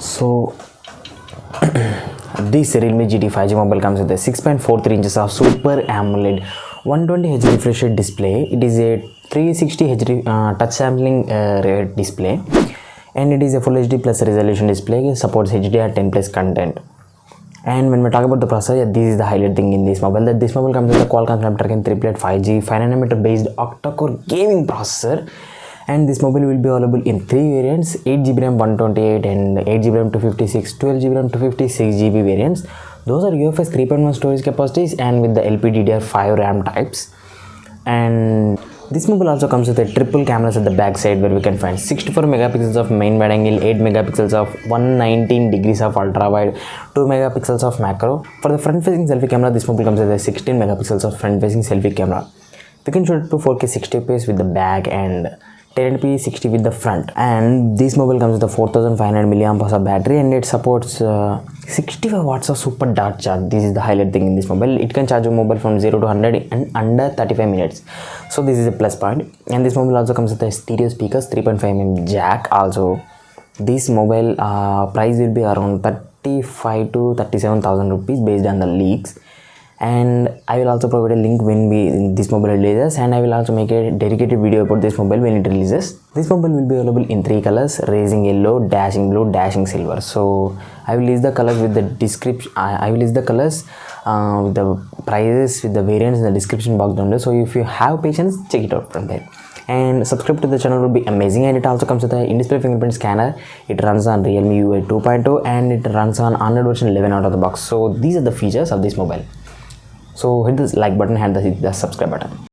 So this Realme Gt 5G mobile comes with a 6.43 inches of Super AMOLED 120Hz refresh rate display. It is a 360Hz touch sampling rate display, and it is a Full HD plus resolution display. It supports HDR10 plus content. And when we talk about the processor, this is the highlight thing in this mobile, that this mobile comes with a Qualcomm Snapdragon 5G 5nm based octa-core gaming processor. And this mobile will be available in 3 variants: 8GB RAM 128 and 8GB RAM 256, 12GB RAM 256GB variants. Those are UFS 3.1 storage capacities and with the LPDDR5 RAM types. And this mobile also comes with a triple cameras at the back side, where we can find 64 megapixels of main wide angle, 8 megapixels of 119 degrees of ultra wide, 2 megapixels of macro. For the front facing selfie camera, this mobile comes with a 16 megapixels of front facing selfie camera. We can shoot to 4K 60fps with the back and 1080p 60 with the front. And this mobile comes with a 4500 mAh of battery, and it supports 65 watts of super dart charge. This is the highlight thing in this mobile. It can charge a mobile from 0 to 100 in under 35 minutes. So this is a plus point. And this mobile also comes with a stereo speakers, 3.5mm jack. Also this mobile price will be around 35 to 37,000 rupees based on the leaks. And I will also provide a link when this mobile releases, and I will also make a dedicated video about this mobile when it releases. This mobile will be available in 3 colors: racing yellow, dashing blue, dashing silver. So I will list the colors with the description. I will list the colors with the prices, with the variants in the description box down there. So if you have patience, check it out from there. And subscribe to the channel would be amazing. And it also comes with a in-display fingerprint scanner. It runs on Realme UI 2.0 and it runs on Android version 11 out of the box. So these are the features of this mobile. So hit the like button and hit the subscribe button.